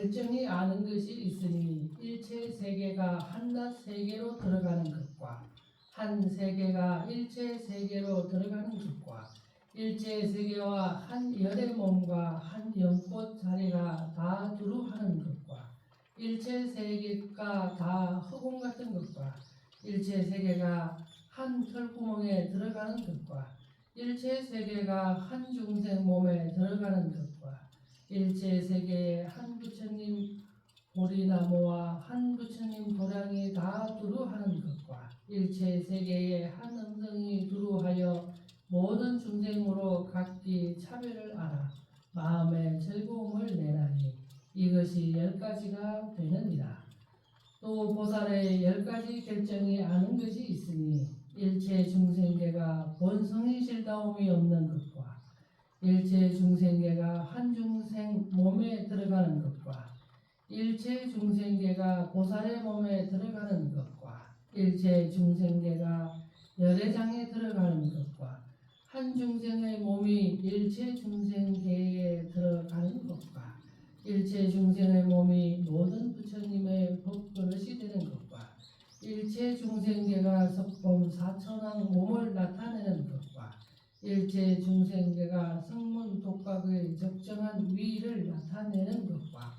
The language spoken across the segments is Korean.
결정이 아는 것이 있으니 일체 세계가 한낱 세계로 들어가는 것과 한 세계가 일체 세계로 들어가는 것과 일체 세계와 한 열의 몸과 한 연꽃 자리가 다 두루 하는 것과 일체 세계가 다 허공 같은 것과 일체 세계가 한 털구멍에 들어가는 것과 일체 세계가 한 중생 몸에 들어가는 것과 일체 세계에 한 부처님 보리나무와 한 부처님 도량이 다 두루하는 것과 일체 세계에 한 음성이 두루하여 모든 중생으로 각기 차별을 알아 마음의 즐거움을 내나니 이것이 10가지가 되느니라. 또 보살의 10가지 결정이 아는 것이 있으니 일체 중생계가 본성이 실다움이 없는 것과 일체 중생계가 한 중생 몸에 들어가는 것과 일체 중생계가 보살의 몸에 들어가는 것과 일체 중생계가 열애장에 들어가는 것과 한 중생의 몸이 일체 중생계에 들어가는 것과 일체 중생의 몸이 모든 부처님의 법그릇이 되는 것과 일체 중생계가 석범 사천왕 몸을 나타내는 것과 일체 중생계가 성문 독각의 적정한 위를 나타내는 것과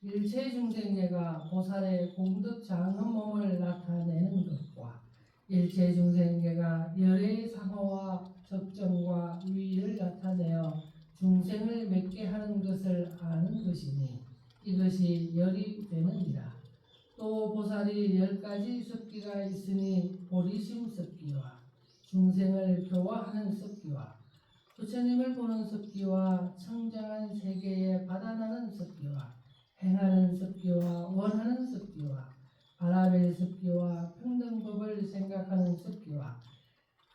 일체 중생계가 보살의 공덕 장엄 몸을 나타내는 것과 일체 중생계가 열의 상호와 적정과 위를 나타내어 중생을 맺게 하는 것을 아는 것이니 이것이 열이 되느니라. 또 보살이 10가지 습기가 있으니 보리심 습기와 중생을 교화하는 습기와 부처님을 보는 습기와 청정한 세계에 받아나는 습기와 행하는 습기와 원하는 습기와 바라벨 습기와 평등법을 생각하는 습기와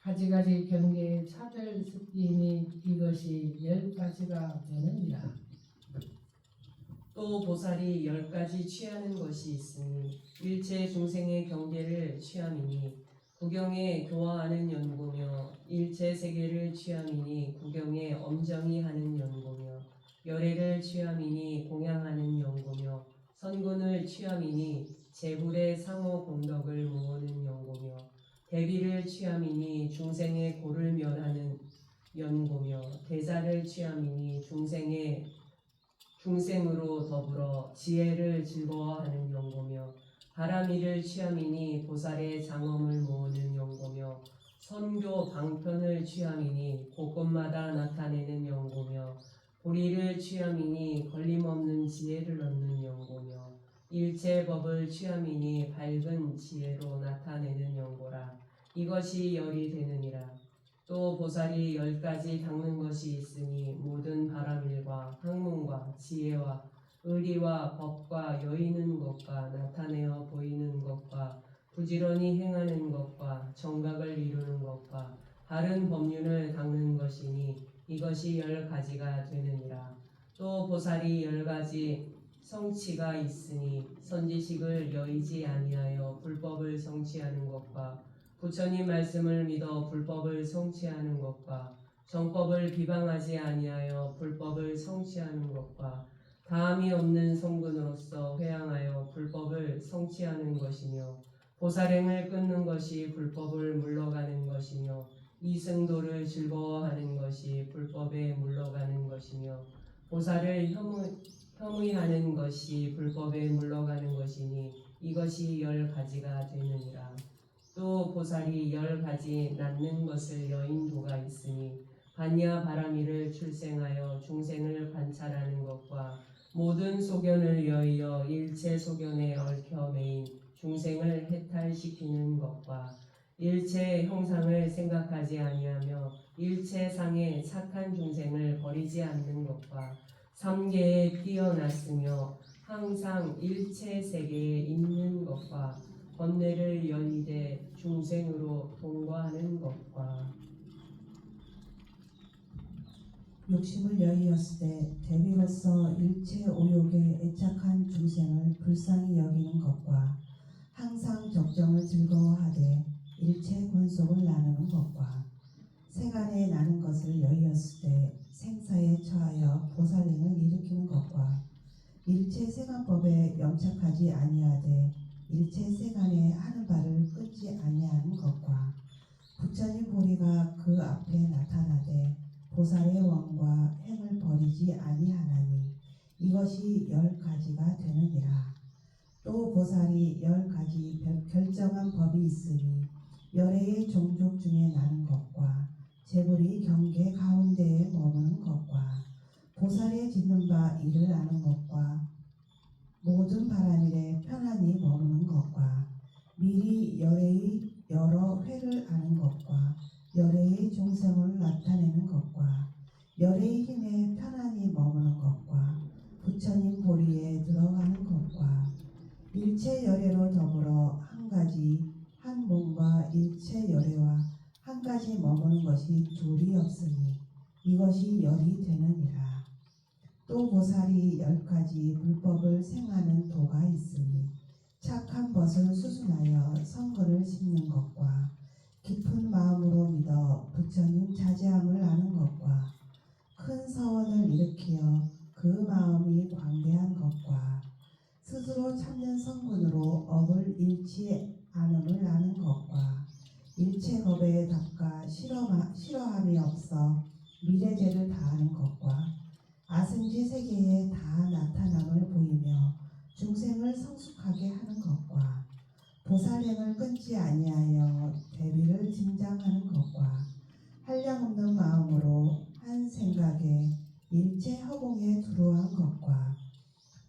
가지가지 경계의 차별 습기이니 이것이 10가지가 되느니라. 또 보살이 10가지 취하는 것이 있으니 일체 중생의 경계를 취함이니 구경에 교화하는 연고며 일체 세계를 취함이니 구경에 엄정히 하는 연고며 열애를 취함이니 공양하는 연고며 선군을 취함이니 재불의 상호 공덕을 모으는 연고며 대비를 취함이니 중생의 고를 면하는 연고며 대자를 취함이니 중생으로 더불어 지혜를 즐거워하는 연고며 바라미를 취함이니 보살의 장엄을 모으는 연고며 선교 방편을 취함이니 곳곳마다 나타내는 연고며 보리를 취함이니 걸림없는 지혜를 얻는 연고며 일체 법을 취함이니 밝은 지혜로 나타내는 연고라. 이것이 열이 되느니라. 또 보살이 10가지 닦는 것이 있으니 모든 바라밀과 학문과 지혜와 의리와 법과 여의는 것과 나타내어 보이는 것과 부지런히 행하는 것과 정각을 이루는 것과 다른 법륜을 닦는 것이니 이것이 10가지가 되느니라. 또 보살이 10가지 성취가 있으니 선지식을 여의지 아니하여 불법을 성취하는 것과 부처님 말씀을 믿어 불법을 성취하는 것과 정법을 비방하지 아니하여 불법을 성취하는 것과 다함이 없는 성근으로서 회양하여 불법을 성취하는 것이며 보살행을 끊는 것이 불법을 물러가는 것이며 이승도를 즐거워하는 것이 불법에 물러가는 것이며 보살을 혐의하는 것이 불법에 물러가는 것이니 이것이 10가지가 되느니라. 또 보살이 10가지 낳는 것을 여인도가 있으니 반야 바라미를 출생하여 중생을 관찰하는 것과 모든 소견을 여의어 일체 소견에 얽혀 매인 중생을 해탈시키는 것과 일체 형상을 생각하지 아니하며 일체 상의 착한 중생을 버리지 않는 것과 삼계에 뛰어났으며 항상 일체 세계에 있는 것과 번뇌를 연이되 중생으로 동거하는 것과 욕심을 여의었을 때 대비로서 일체 오욕에 애착한 중생을 불쌍히 여기는 것과 항상 적정을 즐거워하되 일체 권속을 나누는 것과 세간에 나는 것을 여의었을 때 생사에 처하여 보살행을 일으키는 것과 일체 세간법에 염착하지 아니하되 일체 세간에 하는 바를 끊지 아니하는 것과 부처님 보리가 그 앞에 나타나되 보살의 원과 행을 버리지 아니하나니 이것이 10가지가 되느니라. 또 보살이 10가지 결정한 법이 있으니 열애의 종족 중에 나는 것과 재불이 경계 가운데에 머무는 것과 보살의 짓는 바 일을 아는 것과 모든 바람일에 편안히 머무는 것과 미리 열애의 여러 회를 아는 것과 열애의 종생을 나타내는 것과 열애의 힘에 편안히 머무는 것과 부처님 보리에 들어가는 것과 일체 열애로 더불어 한 가지 한 몸과 일체 열애와 한 가지 머무는 것이 둘이 없으니 이것이 열이 되느니라. 또 보살이 10가지 불법을 생하는 도가 있으니 착한 벗을 수순하여 성근을 심는 것과 깊은 마음으로 믿어 부처님 자제함을 아는 것과 큰 서원을 일으키어 그 마음이 광대한 것과 스스로 참는 성분으로 업을 잃지 않음을 아는 것과 일체 법에 닦아 싫어함이 없어 미래죄를 다하는 것과 아생지 세계에 다 나타남을 보이며 중생을 성숙하게 하는 것과 보살행을 끊지 아니하여 대비를 증장하는 것과 한량없는 마음으로 한 생각에 일체 허공에 두루한 것과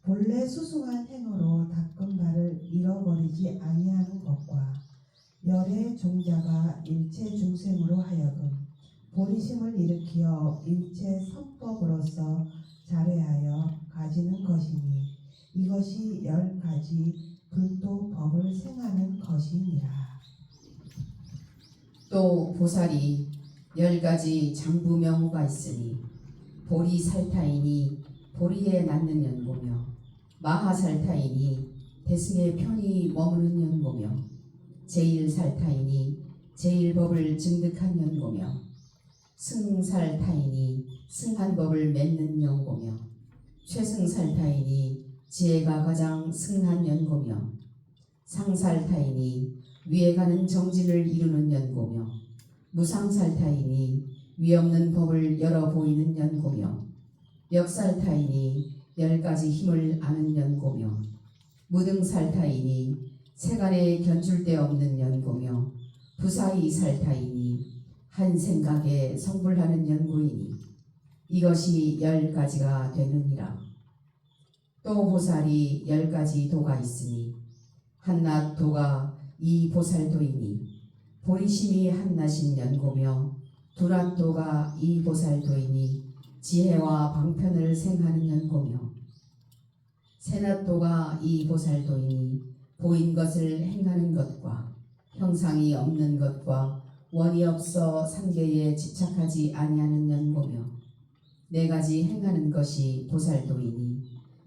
본래 수승한 행으로 닦은 바를 잃어버리지 아니하는 것과 열의 종자가 일체 중생으로 하여금 보리심을 일으키어 일체 선법으로서 자례하여 가지는 것이니 이것이 10가지 불도 법을 생하는 것이니라. 또 보살이 10가지 장부명호가 있으니 보리살타이니 보리에 낳는 연고며 마하살타이니 대승에 편히 머무는 연고며 제일살타이니 제일법을 증득한 연고며 승살타이니 승한 법을 맺는 연고며 최승살타이니 지혜가 가장 승한 연고며 상살타이니 위에 가는 정진을 이루는 연고며 무상살타이니 위 없는 법을 열어 보이는 연고며 역살타이니 10가지 힘을 아는 연고며 무등살타이니 세간에 견줄 데 없는 연고며 부사이살타이니 한 생각에 성불하는 연고이니 이것이 10가지가 되느니라. 또 보살이 10가지 도가 있으니 한낱 도가 이 보살도이니 보리심이 한낱인 연고며 두낱 도가 이 보살도이니 지혜와 방편을 생하는 연고며 세낱 도가 이 보살도이니 보인 것을 행하는 것과 형상이 없는 것과 원이 없어 상계에 집착하지 아니하는 연고며 4가지 행하는 것이 보살도이니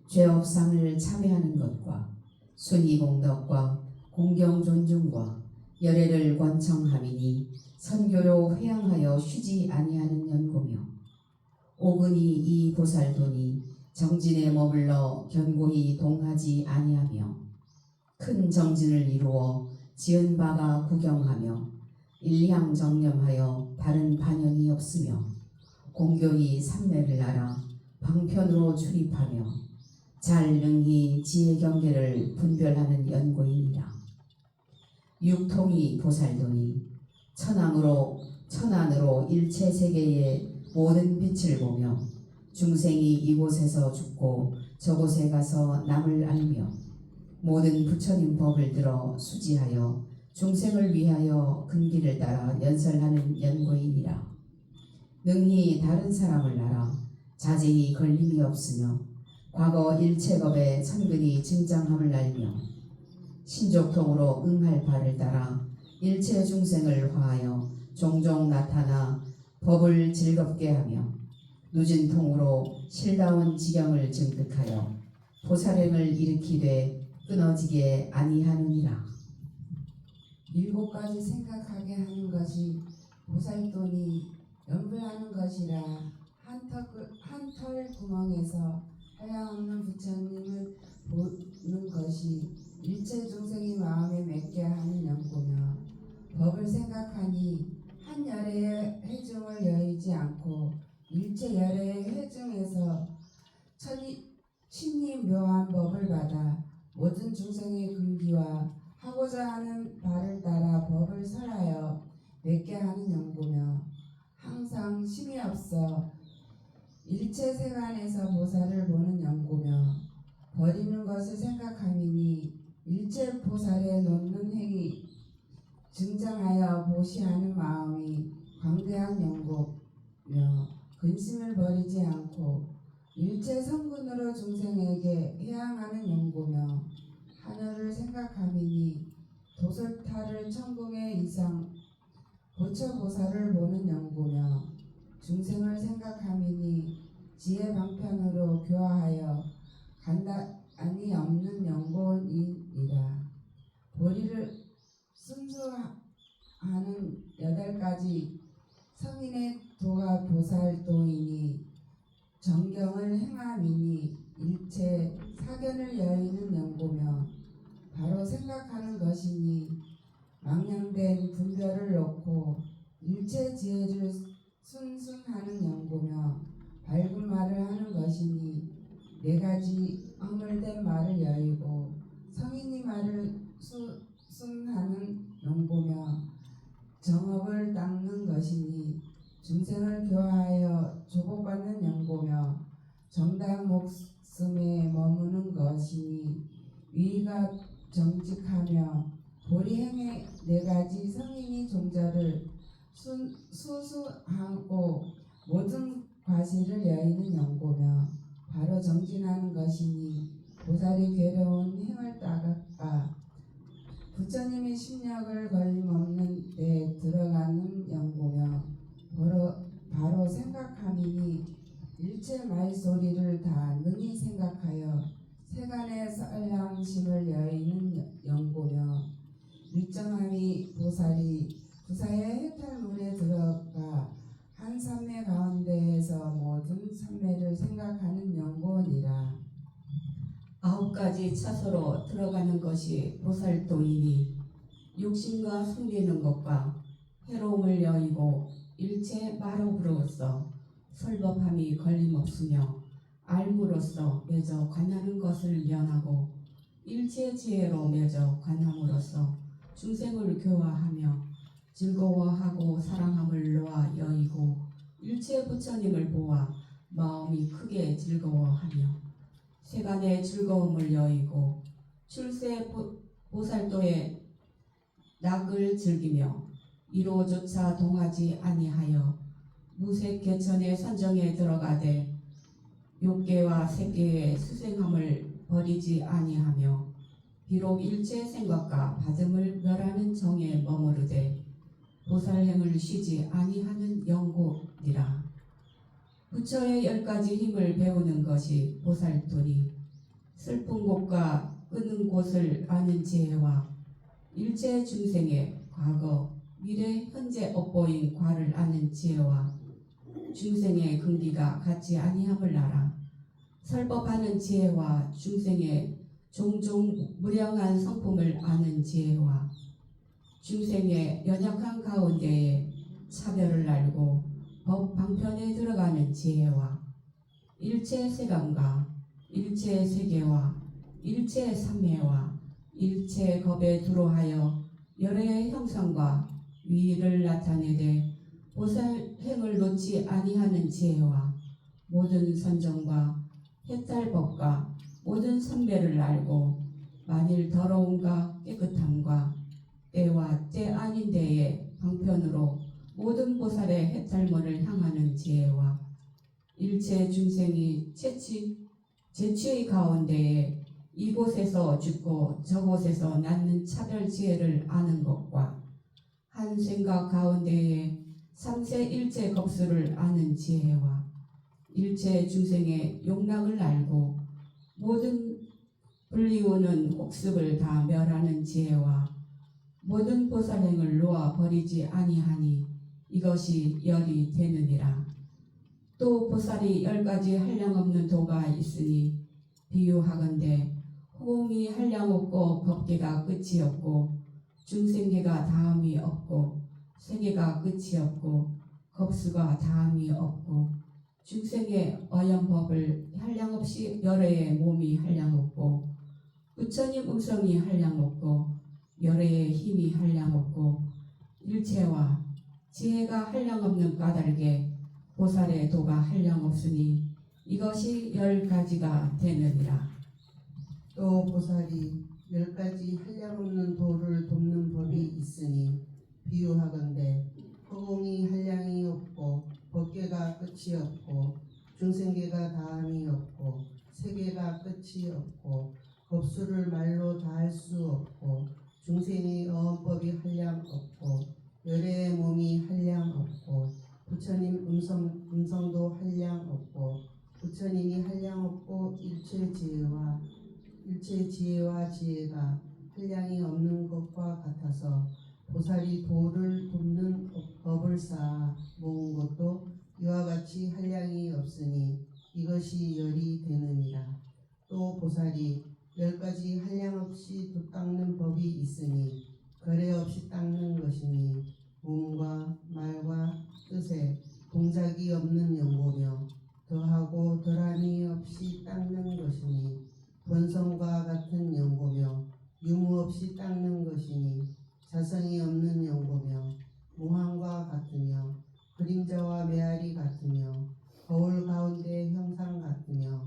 죄업상을 참회하는 것과 순이공덕과 공경 존중과 열애를 권청함이니 선교로 회양하여 쉬지 아니하는 연고며 오근이 이 보살도니 정진에 머물러 견고히 동하지 아니하며 큰 정진을 이루어 지은 바가 구경하며 일향정념하여 다른 반연이 없으며 공교히 삼매를 알아 방편으로 출입하며 잘 능히 지혜 경계를 분별하는 연고이니라. 육통이 보살도니 천안으로 일체 세계의 모든 빛을 보며 중생이 이곳에서 죽고 저곳에 가서 남을 알며 모든 부처님 법을 들어 수지하여 중생을 위하여 근기를 따라 연설하는 연고이니라. 능히 다른 사람을 알아 자제히 걸림이 없으며 과거 일체법의 선근이 증장함을 알며 신족통으로 응할 바를 따라 일체 중생을 화하여 종종 나타나 법을 즐겁게 하며 누진통으로 실다운 지경을 증득하여 보살행을 일으키되 끊어지게 아니하느니라. 7가지 생각하게 하는 것이 보살도니 염불하는 것이라 한 털 구멍에서 하양없는 부처님을 보는 것이 일체 중생의 마음에 맺게 하는 연고며 법을 생각하니 한 열애의 회중을 여의지 않고 일체 열애의 회중에서 친히 묘한 법을 받아 모든 중생의 근기와 하고자 하는 바를 따라 법을 설하여 맺게 하는 연고며 항상 심이 없어 일체 세간에서 보살을 보는 연고며 버리는 것을 생각함이니 일체 보살에 놓는 행위 증장하여 보시하는 마음이 광대한 연고며 근심을 버리지 않고 일체 성분으로 중생에게 해양하는 연고며 하늘을 생각함이니 도솔타를 천궁의 이상 보처보살을 보는 연고며 중생을 생각함이니 지혜 방편으로 교화하여 간단히 없는 연고이니라. 보리를 순수하는 8가지 성인의 도가 보살도이니 정경을 행함이니 일체 사견을 여의는 연고며 바로 생각하는 것이니 망령된 분별을 놓고 일체 지혜를 순순하는 연고며 밝은 말을 하는 것이니 4가지 허물된 말을 여의고 성인이 말을 순하는 연고며 정업을 닦는 것이니 중생을 교화하여 조복받는 연고며 정당 목숨에 머무는 것이니 위가 정직하며 보리행의 4가지 성인이 종자를 수수하고 모든 과실을 여의는 연고며 바로 정진하는 것이니 보살이 괴로운 행을 따가 부처님의 심력을 걸림없는 데 들어가는 연고며 바로 생각함이니 일체 말소리를 다 능히 생각하여 세간의 설량심을 여의는 연고며 일정함이 보살이 구사의 해탈문에 들어가 한 삼매 가운데에서 모든 삼매를 생각하는 연고니라. 9가지 차소로 들어가는 것이 보살도이니 육신과 숨기는 것과 해로움을 여의고 일체 말업으로써 설법함이 걸림없으며 알무로써 맺어 관하는 것을 면하고 일체 지혜로 맺어 관함으로써 중생을 교화하며 즐거워하고 사랑함을 놓아 여의고 일체 부처님을 보아 마음이 크게 즐거워하며 세간의 즐거움을 여의고 출세 보살도의 낙을 즐기며 이로조차 동하지 아니하여 무색개천의 선정에 들어가되 욕계와 색계의 수생함을 버리지 아니하며 비록 일체 생각과 받음을 멸하는 정에 머무르되 보살행을 쉬지 아니하는 연고니라. 부처의 10가지 힘을 배우는 것이 보살도니 슬픈 곳과 끄는 곳을 아는 지혜와 일체 중생의 과거, 미래, 현재 업보인 과를 아는 지혜와 중생의 근기가 같지 아니함을 알아 설법하는 지혜와 중생의 종종 무량한 성품을 아는 지혜와 중생의 연약한 가운데에 차별을 알고 법 방편에 들어가는 지혜와 일체 세간과 일체 세계와 일체 삼매와 일체 겁에 두로하여 열의 형상과 위를 나타내되 보살행을 놓지 아니하는 지혜와 모든 선정과 해탈법과 모든 선배를 알고 만일 더러움과 깨끗함과 때와 때 아닌 데에 방편으로 모든 보살의 해탈문을 향하는 지혜와 일체 중생이 재취의 가운데에 이곳에서 죽고 저곳에서 낳는 차별 지혜를 아는 것과 한 생각 가운데에 삼세 일체 겁수를 아는 지혜와 일체 중생의 욕락을 알고 모든 불리우는 혹습을 다 멸하는 지혜와 모든 보살행을 놓아 버리지 아니하니 이것이 열이 되느니라. 또 보살이 10가지 한량없는 도가 있으니 비유하건대 호공이 한량없고 법계가 끝이 없고 중생계가 다음이 없고 세계가 끝이 없고 겁수가 다음이 없고 중생의 어연법을 한량없이 열애의 몸이 한량없고 부처님 음성이 한량없고 열애의 힘이 한량없고 일체와 지혜가 한량없는 까닭에 보살의 도가 한량없으니 이것이 10가지가 되느니라. 또 보살이 10가지 한량없는 도를 돕는 법이 있으니 비유하건대 허공이 한량이 없고 법계가 끝이 없고 중생계가 다함이 없고 세계가 끝이 없고 법수를 말로 다 할 수 없고 중생의 어언법이 한량 없고 열애의 몸이 한량 없고 부처님 음성도 한량 없고 부처님이 한량 없고 일체 지혜와 지혜가 한량이 없는 것과 같아서 보살이 도를 돕는 법을 쌓아 모은 것도 이와 같이 한량이 없으니 이것이 열이 되느니라. 또 보살이 10가지 한량없이 도 닦는 법이 있으니 거래 없이 닦는 것이니 몸과 말과 뜻에 동작이 없는 연고며 더하고 덜함이 없이 닦는 것이니 본성과 같은 연고며 유무 없이 닦는 것이니 자성이 없는 연고며 몽환과 같으며 그림자와 메아리 같으며 거울 가운데 형상 같으며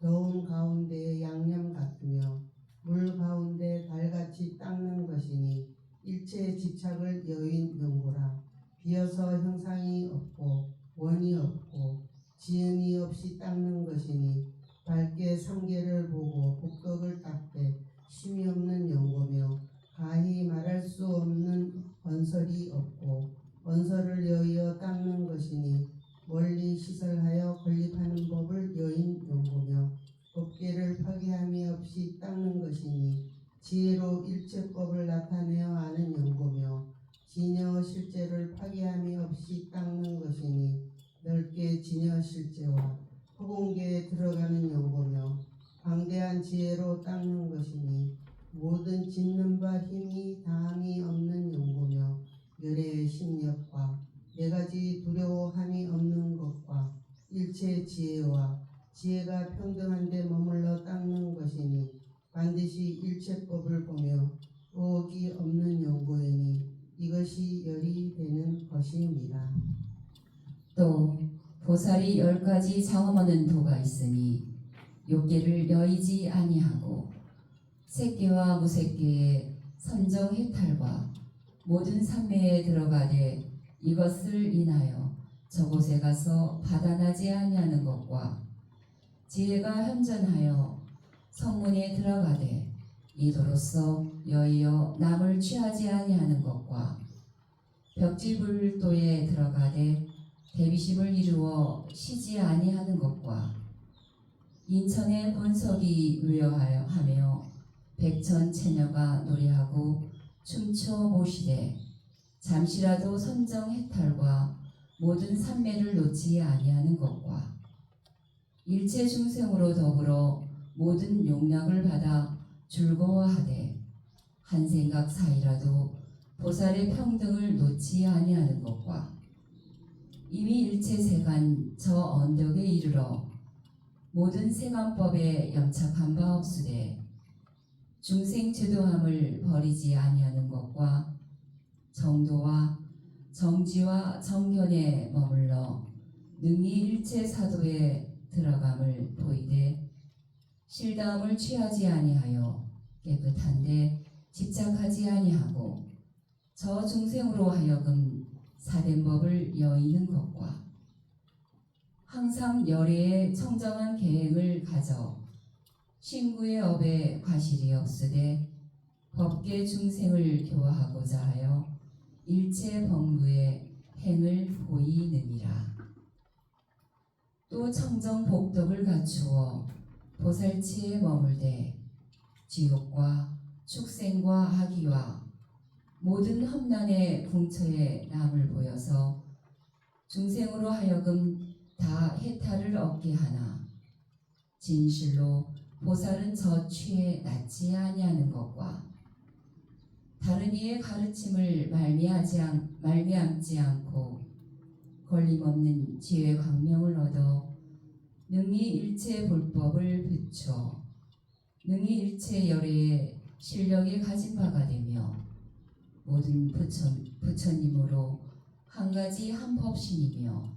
더운 가운데 양념 같으며 물 가운데 달같이 닦는 것이니 일체의 집착을 여인 연고라. 비어서 형상이 없고 원이 없고 지음이 없이 닦는 것이니 밝게 삼계를 보고 복덕을 닦되 쉼이 없는 연고며 가히 말할 수 없는 언설이 없고 언설을 여의어 닦는 것이니 멀리 시설하여 건립하는 법을 여인 연고며 법계를 파괴함이 없이 닦는 것이니 지혜로 일체법을 나타내어 아는 연고며 진여 실제를 파괴함이 없이 닦는 것이니 넓게 진여 실제와 허공계에 들어가는 연고며 광대한 지혜로 닦는 것이니 모든 짓는 바 힘이 다함이 없는 연고며 열애의 심력과 4가지 두려워함이 없는 것과 일체의 지혜와 지혜가 평등한 데 머물러 닦는 것이니 반드시 일체법을 보며 의혹이 없는 연고이니 이것이 열이 되는 것입니다. 또 보살이 10가지 장엄하는 도가 있으니 욕계를 여의지 아니하고 색계와 무색계의 선정 해탈과 모든 삼매에 들어가되 이것을 인하여 저곳에 가서 받아나지 아니하는 것과 지혜가 현전하여 성문에 들어가되 이도로서 여의어 남을 취하지 아니하는 것과 벽지불도에 들어가되 대비심을 이루어 쉬지 아니하는 것과 인천의 본석이 위여하며 백천 체녀가 노래하고 춤춰 모시되 잠시라도 선정 해탈과 모든 삼매를 놓지 아니하는 것과 일체 중생으로 더불어 모든 용락을 받아 즐거워하되 한 생각 사이라도 보살의 평등을 놓지 아니하는 것과 이미 일체 세간 저 언덕에 이르러 모든 세간법에 염착한 바 없으되 중생 제도함을 버리지 아니하는 것과 정도와 정지와 정견에 머물러 능히 일체 사도에 들어감을 보이되 실다함을 취하지 아니하여 깨끗한데 집착하지 아니하고 저 중생으로 하여금 사된 법을 여의는 것과 항상 열애의 청정한 계행을 가져 신구의 업에 과실이 없으되 법계 중생을 교화하고자 하여 일체 범구의 행을 보이느니라. 또 청정 복덕을 갖추어 보살치에 머물되 지옥과 축생과 악의와 모든 험난의 궁처에 남을 보여서 중생으로 하여금 다 해탈을 얻게 하나 진실로 보살은 저 취에 낫지 아니하는 것과 다른 이의 가르침을 말미암지 않고 걸림없는 지혜 광명을 얻어 능히 일체 불법을 비춰 능히 일체 열애의 실력이 가진 바가 되며 모든 부처님으로 한 가지 한 법신이며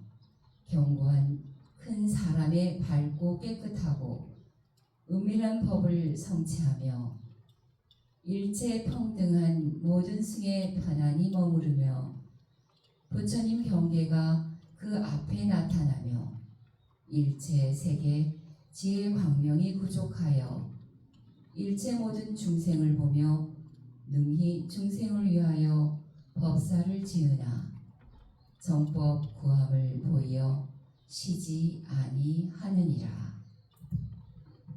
견고한 큰 사람의 밝고 깨끗하고 은밀한 법을 성취하며 일체 평등한 모든 승에 편안히 머무르며 부처님 경계가 그 앞에 나타나며 일체 세계 지혜 광명이 부족하여 일체 모든 중생을 보며 능히 중생을 위하여 법사를 지으나 정법 구함을 보이어 쉬지 아니하느니라.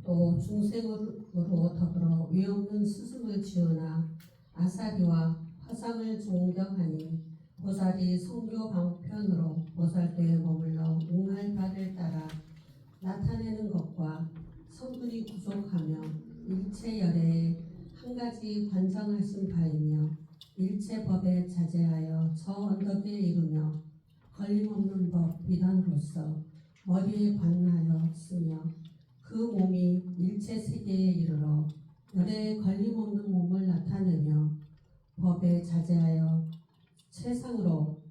또 중생으로 더불어 위없는 스승을 지으나 아사리와 화상을 존경하니 보살이 성교 방편으로 보살도에 머물러 웅할 바를 따라 나타내는 것과 성분이 부족하며 일체 열애에 한 가지 관정하신 바이며 일체 법에 자제하여 저 언덕에 이르며 걸림없는 법 비단으로서 머리에 관하였으며 그 몸이 일체 세계에 이르러 열애에 걸림없는 몸을 나타내며 법에 자제하여 최상으로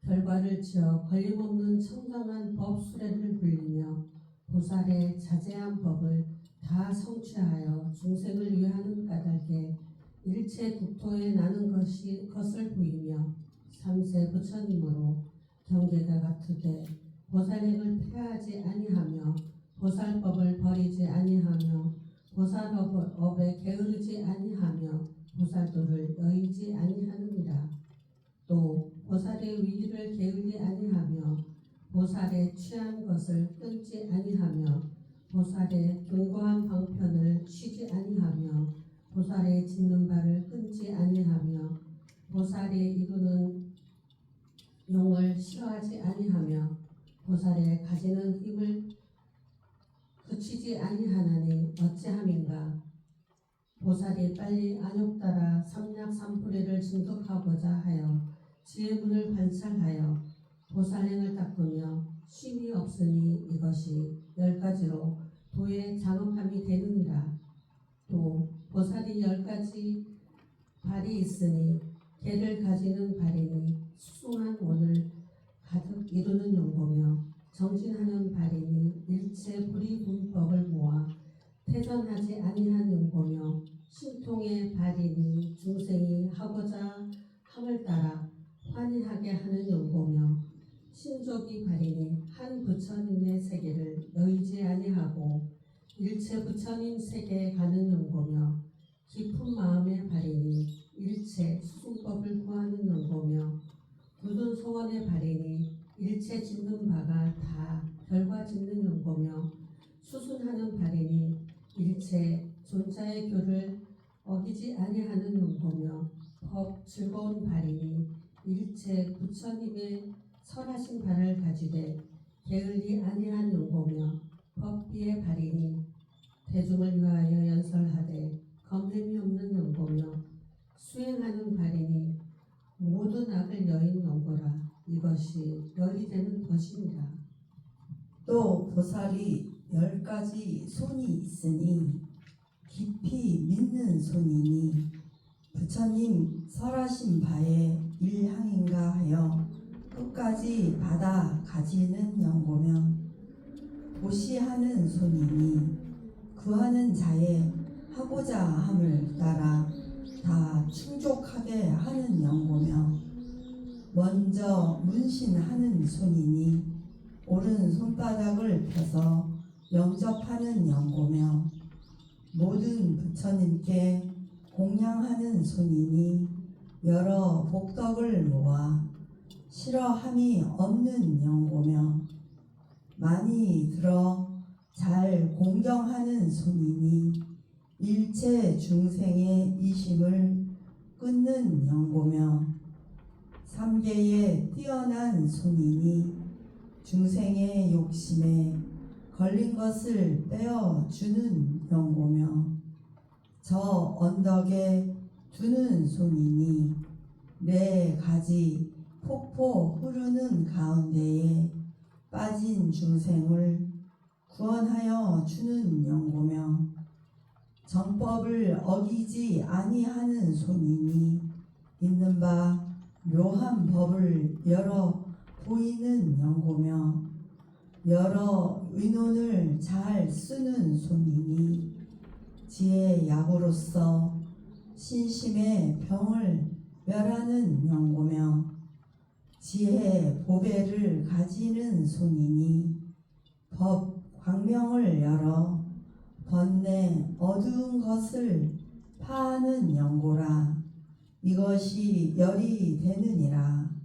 결과를 지어 걸림없는 청정한 법 수레를 불리며 보살의 자제한 법을 다 성취하여 중생을 위하는 까닭에 일체 국토에 나는 것을 보이며 삼세 부처님으로 경계가 같으되 보살행을 폐하지 아니하며 보살법을 버리지 아니하며 보살업에 게으르지 아니하며 보살도를 여의지 아니하느니라. 또 보살의 위를 게을리 아니하며 보살의 취한 것을 끊지 아니하며 보살의 견고한 방편을 쉬지 아니하며 보살의 짓는 바를 끊지 아니하며 보살의 이루는 용을 싫어하지 아니하며 보살의 가지는 힘을 그치지 아니하나니 어찌함인가. 보살이 빨리 안욕따라 삼략삼불회를 증득하고자 하여 지혜문을 관찰하여 보살행을 닦으며 쉼이 없으니 이것이 10가지로 도의 장엄함이 되느니라. 또 보살이 10가지 발이 있으니 개를 가지는 발이니 수승한 원을 가득 이루는 용고며 정진하는 발이니 일체 불이분법을 모아 퇴전하지 아니한 용고며 신통의 발이니 중생이 하고자 함을 따라 환희하게 하는 용고며 신족이 발이니 한 부처님의 세계를 여의지 아니하고 일체 부처님 세계에 가는 용고며 깊은 마음의 발이니 일체 수승법을 구하는 용고며 굳은 소원의 발이니 일체 짓는 바가 다 결과 짓는 용고며 수순하는 발이니 일체 존자의 교를 어기지 아니하는 용고며 법 즐거운 발이니 일체 부처님의 설하신 발을 가지되 게을리 아니한 용고며 법비의 발이니 대중을 위하여 연설하되 겁냄이 없는 용고며 수행하는 발이니 모든 악을 여인 용고라. 이것이 열이 되는 것이니라. 또 보살이 10가지 손이 있으니 깊이 믿는 손이니 부처님 설하신 바에 일향인가 하여 끝까지 받아 가지는 영고며 보시하는 손이니 구하는 자의 하고자 함을 따라 다 충족하게 하는 영고며 먼저 문신하는 손이니 오른 손바닥을 펴서 영접하는 영고며 모든 부처님께 공양하는 손이니 여러 복덕을 모아 싫어함이 없는 영고며 많이 들어 잘 공경하는 손이니 일체 중생의 이심을 끊는 영고며 삼계에 뛰어난 손이니 중생의 욕심에 걸린 것을 떼어 주는 연고며 저 언덕에 두는 손이니 네 가지 폭포 흐르는 가운데에 빠진 중생을 구원하여 주는 연고며 정법을 어기지 아니하는 손이니 있는 바 묘한 법을 열어 보이는 연고며 여러 의논을 잘 쓰는 손이니 지혜 약으로서 신심의 병을 멸하는 연고며 지혜 보배를 가지는 손이니 법 광명을 열어 번뇌 어두운 것을 파하는 연고라. 이것이 열이 되느니라.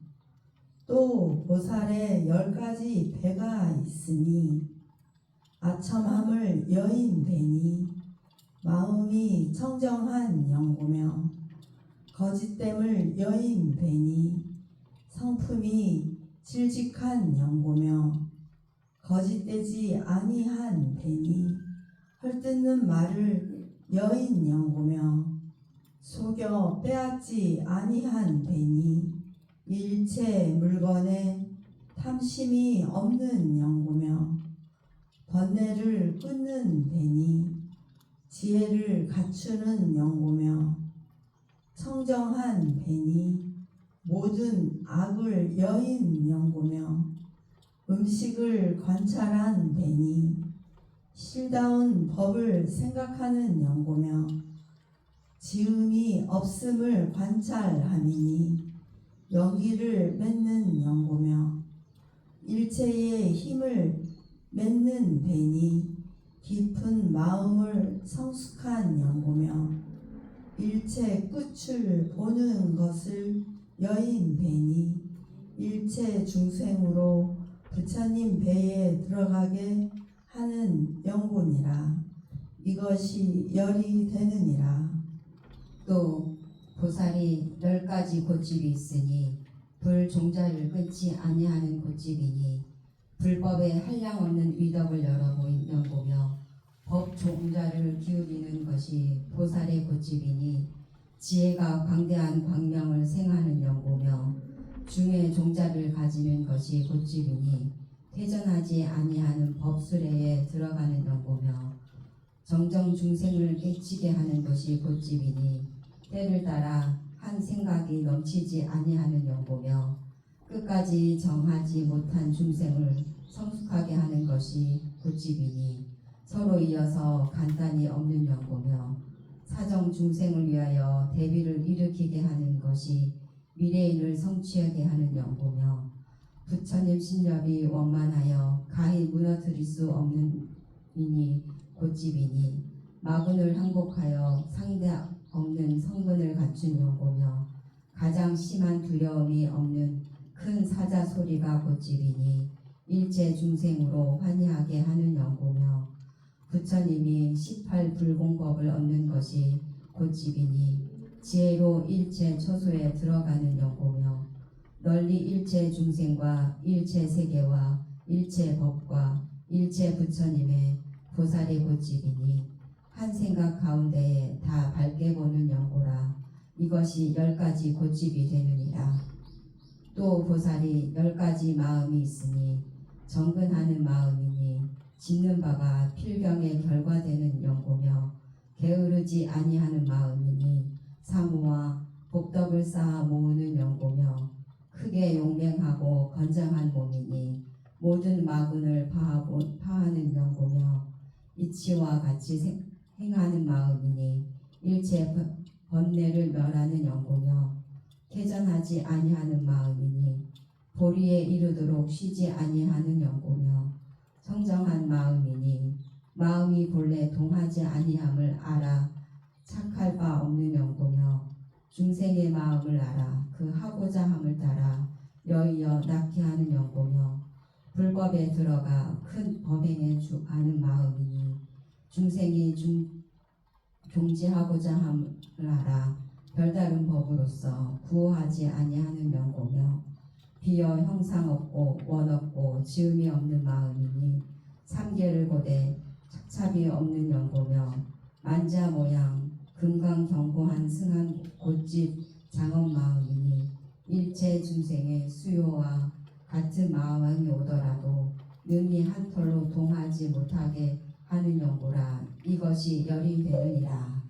또 보살의 10가지 배가 있으니 아첨함을 여인 배니 마음이 청정한 연고며 거짓됨을 여인 배니 성품이 질직한 연고며 거짓되지 아니한 배니 헐뜯는 말을 여인 연고며 속여 빼앗지 아니한 배니 일체 물건에 탐심이 없는 연고며 번뇌를 끊는 배니 지혜를 갖추는 연고며 청정한 배니 모든 악을 여인 연고며 음식을 관찰한 배니 실다운 법을 생각하는 연고며 지음이 없음을 관찰함이니 연기를 맺는 연고며 일체의 힘을 맺는 배니 깊은 마음을 성숙한 연고며 일체 끝을 보는 것을 여인 배니 일체 중생으로 부처님 배에 들어가게 하는 연고니라. 이것이 열이 되느니라. 또 보살이 10가지 곶집이 있으니 불종자를 끊지 아니하는 곶집이니 불법에 한량없는 위덕을 열어보인 연고며 법종자를 기울이는 것이 보살의 곶집이니 지혜가 광대한 광명을 생하는 연고며 중의 종자를 가지는 것이 곶집이니 퇴전하지 아니하는 법수레에 들어가는 연고며 정정 중생을 깨치게 하는 것이 곶집이니 때를 따라 한 생각이 넘치지 아니하는 연고며 끝까지 정하지 못한 중생을 성숙하게 하는 것이 곶집이니 서로 이어서 간단히 없는 연고며 사정 중생을 위하여 대비를 일으키게 하는 것이 미래인을 성취하게 하는 연고며 부처님 신협이 원만하여 가히 무너뜨릴 수 없는 이니 곶집이니 마군을 항복하여 상대 없는 성분을 갖춘 연고며 가장 심한 두려움이 없는 큰 사자 소리가 곶집이니 일체 중생으로 환희하게 하는 연고며 부처님이 18불공법을 얻는 것이 곶집이니 지혜로 일체 처소에 들어가는 연고며 널리 일체 중생과 일체 세계와 일체 법과 일체 부처님의 보살의 곶집이니 한 생각 가운데에 다 밝게 보는 연고라. 이것이 10가지 곶집이 되느니라. 또 보살이 10가지 마음이 있으니 정근하는 마음이니 짓는 바가 필경에 결과되는 연고며 게으르지 아니하는 마음이니 사무와 복덕을 쌓아 모으는 연고며 크게 용맹하고 건장한 몸이니 모든 마군을 파하는 연고며 이치와 같이 행하는 마음이니 일체 번뇌를 멸하는 연고며 퇴전하지 아니하는 마음이니 보리에 이르도록 쉬지 아니하는 연고며 청정한 마음이니 마음이 본래 동하지 아니함을 알아 착할 바 없는 연고며 중생의 마음을 알아 그 하고자 함을 따라 여의어 낳게 하는 연고며 불법에 들어가 큰 범행에 아는 마음이니 중생이 종지하고자 함을 알아 별다른 법으로서 구호하지 아니하는 연고며 비어 형상 없고 원 없고 지음이 없는 마음이니 삼계를 고대 착잡이 없는 연고며 만자 모양 금강 견고한 승한 곧집 장엄 마음이니 일체 중생의 수요와 같은 마음이 오더라도 능히 한 털로 동하지 못하게 하는 연고라. 이것이 열이 되느니라.